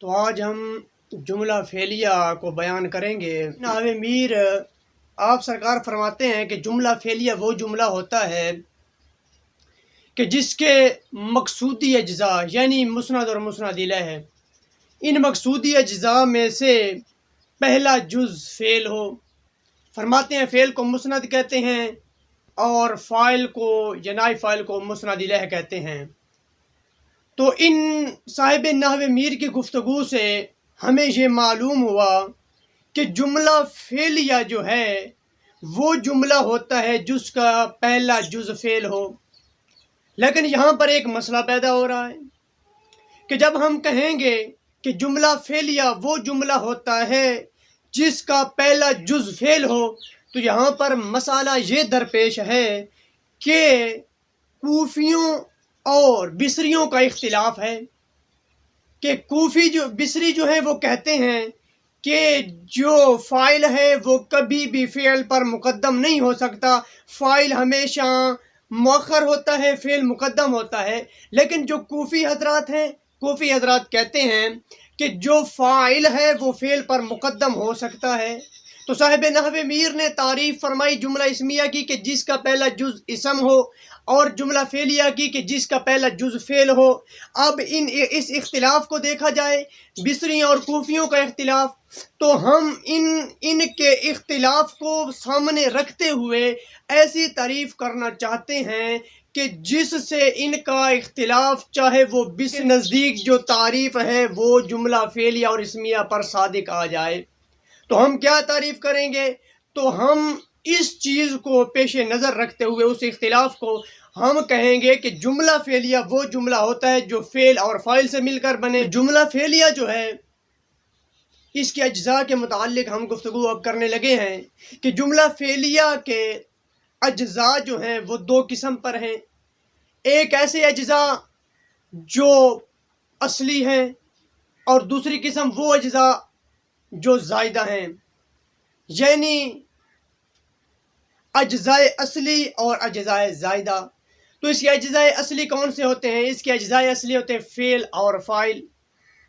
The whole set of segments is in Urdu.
تو آج ہم جملہ فعلیہ کو بیان کریں گے۔ جناب میر آپ سرکار فرماتے ہیں کہ جملہ فعلیہ وہ جملہ ہوتا ہے کہ جس کے مقصودی اجزاء یعنی مسند اور مسند الیہ ہے، ان مقصودی اجزاء میں سے پہلا جز فعل ہو۔ فرماتے ہیں فعل کو مسند کہتے ہیں اور فاعل کو یا نائب فاعل کو مسند الیہ کہتے ہیں۔ تو ان صاحب نحو میر کی گفتگو سے ہمیں یہ معلوم ہوا کہ جملہ فعلیہ جو ہے وہ جملہ ہوتا ہے جس کا پہلا جز فعل ہو۔ لیکن یہاں پر ایک مسئلہ پیدا ہو رہا ہے کہ جب ہم کہیں گے کہ جملہ فعلیہ وہ جملہ ہوتا ہے جس کا پہلا جز فعل ہو، تو یہاں پر مسئلہ یہ درپیش ہے کہ کوفیوں اور بصریوں کا اختلاف ہے کہ بصری جو ہیں وہ کہتے ہیں کہ جو فاعل ہے وہ کبھی بھی فعل پر مقدم نہیں ہو سکتا، فاعل ہمیشہ مؤخر ہوتا ہے، فعل مقدم ہوتا ہے۔ لیکن جو کوفی حضرات کہتے ہیں کہ جو فاعل ہے وہ فعل پر مقدم ہو سکتا ہے۔ تو صاحب نحو میر نے تعریف فرمائی جملہ اسمیہ کی کہ جس کا پہلا جز اسم ہو، اور جملہ فعلیہ کی کہ جس کا پہلا جز فعل ہو۔ اب اس اختلاف کو دیکھا جائے، بصری اور کوفیوں کا اختلاف، تو ہم ان کے اختلاف کو سامنے رکھتے ہوئے ایسی تعریف کرنا چاہتے ہیں کہ جس سے ان کا اختلاف چاہے وہ بصری نزدیک جو تعریف ہے وہ جملہ فعلیہ اور اسمیہ پر صادق آ جائے۔ تو ہم کیا تعریف کریں گے؟ تو ہم اس چیز کو پیش نظر رکھتے ہوئے اس اختلاف کو ہم کہیں گے کہ جملہ فعلیہ وہ جملہ ہوتا ہے جو فعل اور فاعل سے مل کر بنے۔ جملہ فعلیہ جو ہے اس کے اجزاء کے متعلق ہم گفتگو اب کرنے لگے ہیں کہ جملہ فعلیہ کے اجزاء جو ہیں وہ دو قسم پر ہیں۔ ایک ایسے اجزاء جو اصلی ہیں اور دوسری قسم وہ اجزاء جو زائدہ ہیں، یعنی اجزاء اصلی اور اجزاء زائدہ۔ تو اس کے اجزاء اصلی کون سے ہوتے ہیں؟ اس کے اجزاء اصلی ہوتے ہیں فعل اور فاعل،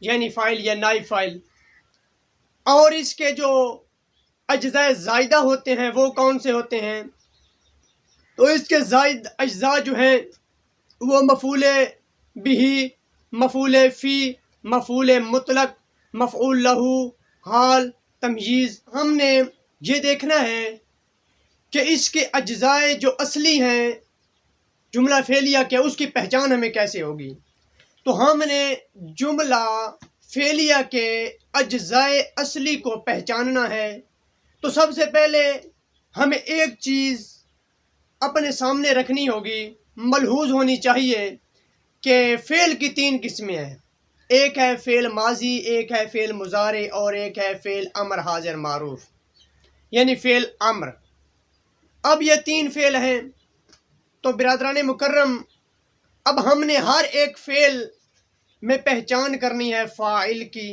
یعنی فاعل یا نائب فاعل۔ اور اس کے جو اجزاء زائدہ ہوتے ہیں وہ کون سے ہوتے ہیں؟ تو اس کے زائد اجزاء جو ہیں وہ مفعول بہ، مفعول فی، مفعول مطلق، مفعول لہ، حال، تمییز۔ ہم نے یہ دیکھنا ہے کہ اس کے اجزاء جو اصلی ہیں جملہ فعلیہ کے، اس کی پہچان ہمیں کیسے ہوگی۔ تو ہم نے جملہ فعلیہ کے اجزاء اصلی کو پہچاننا ہے تو سب سے پہلے ہمیں ایک چیز اپنے سامنے رکھنی ہوگی، ملحوظ ہونی چاہیے کہ فعل کی تین قسمیں ہیں۔ ایک ہے فعل ماضی، ایک ہے فعل مضارع اور ایک ہے فعل امر حاضر معروف، یعنی فعل امر۔ اب یہ تین فعل ہیں تو برادران مکرم اب ہم نے ہر ایک فعل میں پہچان کرنی ہے فاعل کی،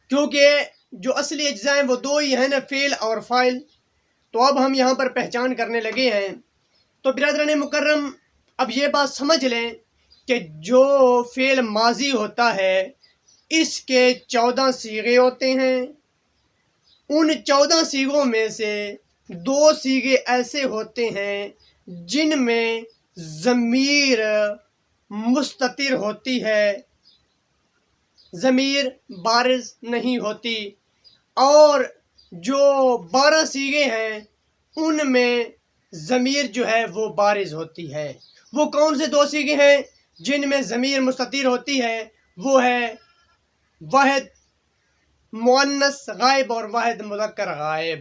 کیونکہ جو اصلی اجزاء ہیں وہ دو ہی ہیں نا، فعل اور فاعل۔ تو اب ہم یہاں پر پہچان کرنے لگے ہیں۔ تو برادران مکرم اب یہ بات سمجھ لیں کہ جو فعل ماضی ہوتا ہے اس کے 14 صیغے ہوتے ہیں۔ ان 14 صیغوں میں سے 2 صیغے ایسے ہوتے ہیں جن میں ضمیر مستتر ہوتی ہے، ضمیر بارز نہیں ہوتی، اور جو 12 صیغے ہیں ان میں ضمیر جو ہے وہ بارز ہوتی ہے۔ وہ کون سے 2 صیغے ہیں جن میں ضمیر مستتر ہوتی ہے؟ وہ ہے واحد مؤنث غائب اور واحد مذکر غائب،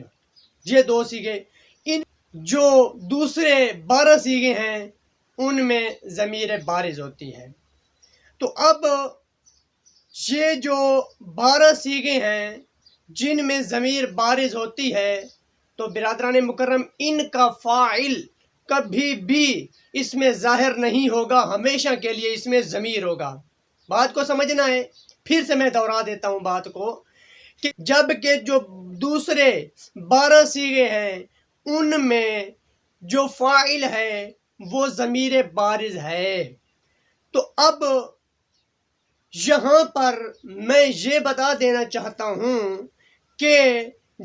یہ 2 صیغے۔ ان جو دوسرے 12 صیغے ہیں ان میں ضمیر بارز ہوتی ہے۔ تو اب یہ جو 12 صیغے ہیں جن میں ضمیر بارز ہوتی ہے، تو برادران مکرم ان کا فاعل کبھی بھی اس میں ظاہر نہیں ہوگا، ہمیشہ کے لیے اس میں ضمیر ہوگا۔ بات کو سمجھنا ہے، پھر سے میں دہرا دیتا ہوں بات کو، کہ جب کہ جو دوسرے 12 صیغے ہیں ان میں جو فاعل ہے وہ ضمیر بارز ہے۔ تو اب یہاں پر میں یہ بتا دینا چاہتا ہوں کہ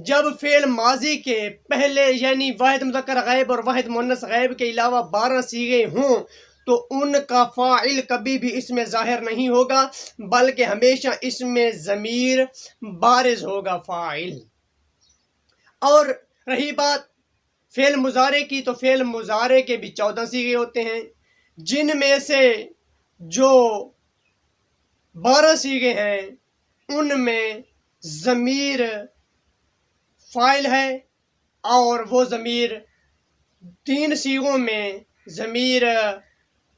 جب فعل ماضی کے پہلے یعنی واحد مذکر غائب اور واحد مؤنث غائب کے علاوہ 12 صیغے ہوں تو ان کا فاعل کبھی بھی اس میں ظاہر نہیں ہوگا، بلکہ ہمیشہ اس میں ضمیر بارز ہوگا فاعل۔ اور رہی بات فعل مضارع کی، تو فعل مضارع کے بھی 14 صیغے ہوتے ہیں، جن میں سے جو 12 صیغے ہیں ان میں ضمیر فاعل ہے، اور وہ ضمیر 3 صیغوں میں ضمیر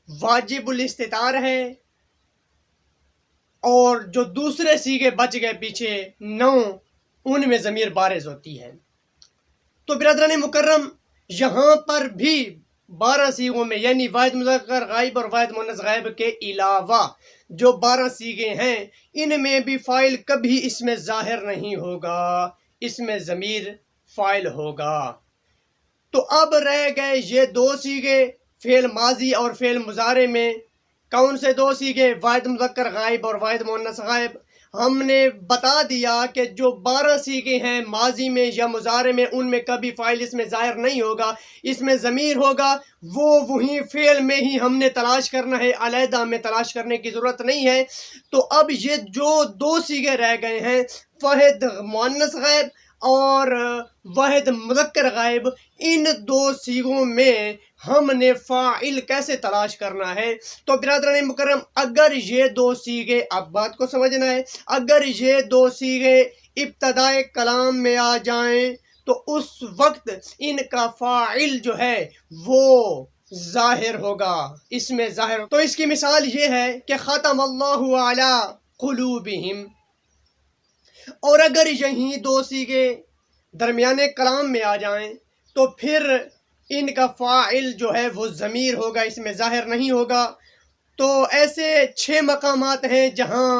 واجب الاستتار ہے، اور جو دوسرے صیغے بچ گئے پیچھے 9 ان میں ضمیر بارز ہوتی ہے۔ تو برادران مکرم یہاں پر بھی 12 صیغوں میں یعنی واحد مذکر غائب اور واحد مؤنث غائب کے علاوہ جو 12 صیغے ہیں ان میں بھی فاعل کبھی اس میں ظاہر نہیں ہوگا، اس میں ضمیر فاعل ہوگا۔ تو اب رہ گئے یہ 2 صیغے فعل ماضی اور فعل مضارع میں۔ کون سے 2 صیغے؟ واحد مذکر غائب اور واحد مؤنث غائب۔ ہم نے بتا دیا کہ جو 12 صیغے ہیں ماضی میں یا مضارع میں ان میں کبھی فاعل اس میں ظاہر نہیں ہوگا، اس میں ضمیر ہوگا، وہ وہی فعل میں ہی ہم نے تلاش کرنا ہے، علیحدہ ہمیں تلاش کرنے کی ضرورت نہیں ہے۔ تو اب یہ جو 2 صیغے رہ گئے ہیں واحد مؤنث غائب اور واحد مذکر غائب، ان 2 صیغوں میں ہم نے فاعل کیسے تلاش کرنا ہے؟ تو برادران مکرم اگر یہ 2 صیغے، اب بات کو سمجھنا ہے، اگر یہ 2 صیغے ابتدائے کلام میں آ جائیں تو اس وقت ان کا فاعل جو ہے وہ ظاہر ہوگا، اس میں ظاہر۔ تو اس کی مثال یہ ہے کہ ختم اللہ علی قلوبہم، اور اگر یہی 2 صیغے درمیانے کلام میں آ جائیں تو پھر ان کا فاعل جو ہے وہ ضمیر ہوگا، اس میں ظاہر نہیں ہوگا۔ تو ایسے 6 مقامات ہیں جہاں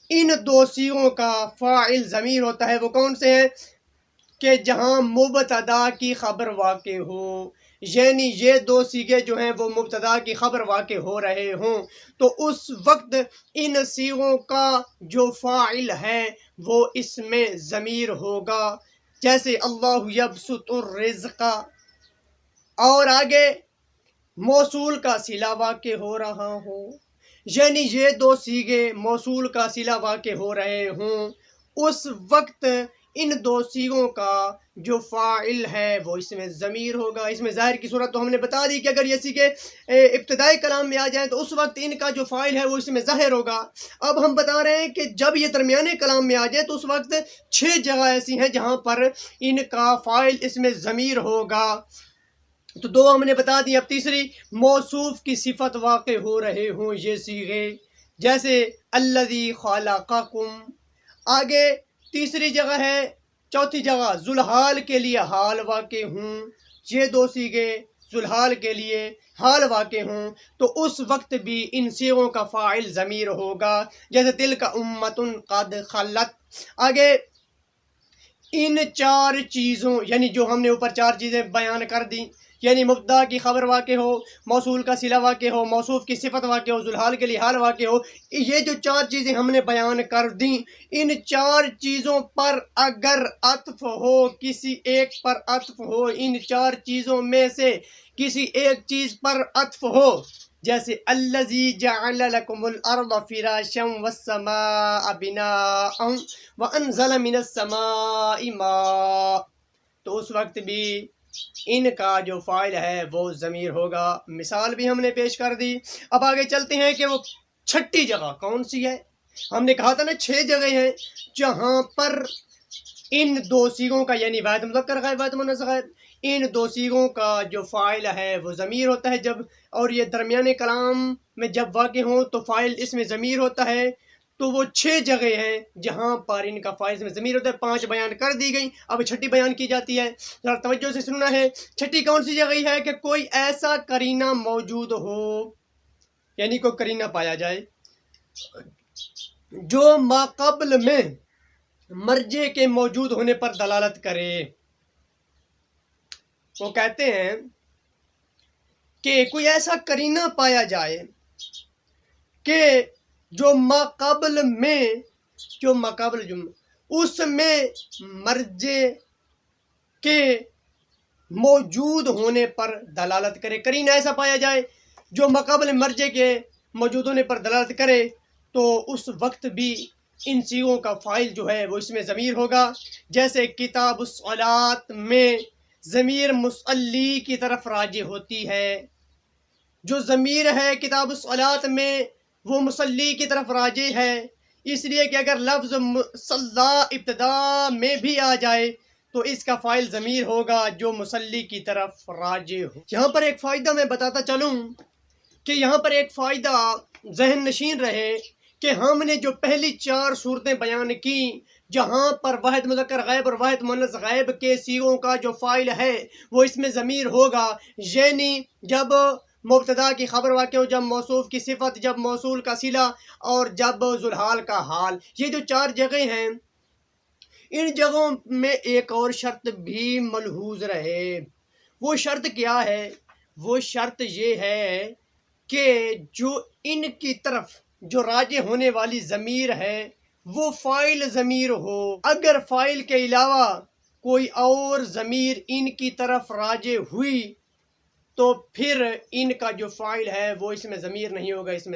ان 2 صیغوں کا فاعل ضمیر ہوتا ہے۔ وہ کون سے ہیں؟ کہ جہاں مبتدا کی خبر واقع ہو، یعنی یہ 2 صیغے جو ہیں وہ مبتدا کی خبر واقع ہو رہے ہوں تو اس وقت ان صیغوں کا جو فاعل ہے وہ اس میں ضمیر ہوگا، جیسے اللہ یبسط الرزق، اور آگے موصول کا صلہ واقع ہو رہا ہو، یعنی یہ 2 صیغے موصول کا صلہ واقع ہو رہے ہوں، اس وقت ان 2 صیغوں کا جو فاعل ہے وہ اس میں ضمیر ہوگا۔ اس میں ظاہر کی صورت تو ہم نے بتا دی کہ اگر یہ صیغے ابتدائی کلام میں آ جائیں تو اس وقت ان کا جو فاعل ہے وہ اس میں ظاہر ہوگا۔ اب ہم بتا رہے ہیں کہ جب یہ درمیانے کلام میں آ جائے تو اس وقت 6 جگہ ایسی ہیں جہاں پر ان کا فاعل اس میں ضمیر ہوگا۔ تو 2 ہم نے بتا دی، اب تیسری موصوف کی صفت واقع ہو رہے ہوں یہ صیغے، جیسے الذی خلقکم۔ آگے تیسری جگہ ہے، چوتھی جگہ ذوالحال کے لیے حال واقع ہوں، یہ 2 صیغے ذوالحال کے لیے حال واقع ہوں تو اس وقت بھی ان صیغوں کا فاعل ضمیر ہوگا، جیسے تلک امۃ قد خلت۔ آگے ان 4 چیزوں یعنی جو ہم نے اوپر 4 چیزیں بیان کر دیں، یعنی مبتدا کی خبر واقع ہو، موصول کا صلہ واقع ہو، موصوف کی صفت واقع ہو، ذوالحال کے لیے حال واقع ہو، یہ جو 4 چیزیں ہم نے بیان کر دیں، ان 4 چیزوں پر اگر عطف ہو، کسی ایک پر عطف ہو، ان 4 چیزوں میں سے کسی ایک چیز پر عطف ہو، جیسے الذی جعل لکم الارض فراشا والسماء بناء وانزل من السماء ماء، تو اس وقت بھی ان کا جو فاعل ہے وہ ضمیر ہوگا۔ مثال بھی ہم نے پیش کر دی۔ اب آگے چلتے ہیں کہ وہ 6ٹھی جگہ کون سی ہے؟ ہم نے کہا تھا نا 6 جگہ ہیں جہاں پر ان 2 صیغوں کا یعنی واحد مذکر غائب واحد مؤنث غائب، ان 2 صیغوں کا جو فاعل ہے وہ ضمیر ہوتا ہے جب، اور یہ درمیانے کلام میں جب واقع ہوں تو فاعل اس میں ضمیر ہوتا ہے۔ تو وہ 6 جگہ ہیں جہاں پر ان کا فاعل میں ضمیر ہوتا ہے، 5 بیان کر دی گئی، اب 6ٹھی بیان کی جاتی ہے، ذرا توجہ سے سننا ہے۔ 6ٹھی کون سی جگہ ہے؟ کہ کوئی ایسا قرینہ موجود ہو، یعنی کوئی قرینہ پایا جائے جو ماقبل میں مرجع کے موجود ہونے پر دلالت کرے۔ وہ کہتے ہیں کہ کوئی ایسا قرینہ پایا جائے کہ جو ماقبل میں جو ماقبل جملہ اس میں مرجع کے موجود ہونے پر دلالت کرے، قرینہ ایسا پایا جائے جو ماقبل مرجع کے موجود ہونے پر دلالت کرے تو اس وقت بھی ان صیغوں کا فاعل جو ہے وہ اس میں ضمیر ہوگا. جیسے کتاب الصلاۃ میں ضمیر مصلی کی طرف راجع ہوتی ہے، جو ضمیر ہے کتاب الصلاۃ میں وہ مصلی کی طرف راجع ہے، اس لیے کہ اگر لفظ صلی ابتدا میں بھی آ جائے تو اس کا فاعل ضمیر ہوگا جو مصلی کی طرف راجع ہو. یہاں پر ایک فائدہ میں بتاتا چلوں کہ یہاں پر ایک فائدہ ذہن نشین رہے کہ ہم نے جو پہلی 4 صورتیں بیان کی جہاں پر واحد مذکر غائب اور واحد مؤنث غائب کے صیغوں کا جو فاعل ہے وہ اس میں ضمیر ہوگا، یعنی جب مبتدا کی خبر واقع ہو، جب موصوف کی صفت، جب موصول کا صلہ اور جب ذوالحال کا حال. یہ جو 4 جگہیں ہیں ان جگہوں میں ایک اور شرط بھی ملحوظ رہے. وہ شرط کیا ہے؟ وہ شرط یہ ہے کہ جو ان کی طرف جو راجع ہونے والی ضمیر ہے وہ فاعل ضمیر ہو. اگر فاعل کے علاوہ کوئی اور ضمیر ان کی طرف راجع ہوئی تو پھر ان کا جو فاعل ہے وہ اس میں ضمیر نہیں ہوگا، اس میں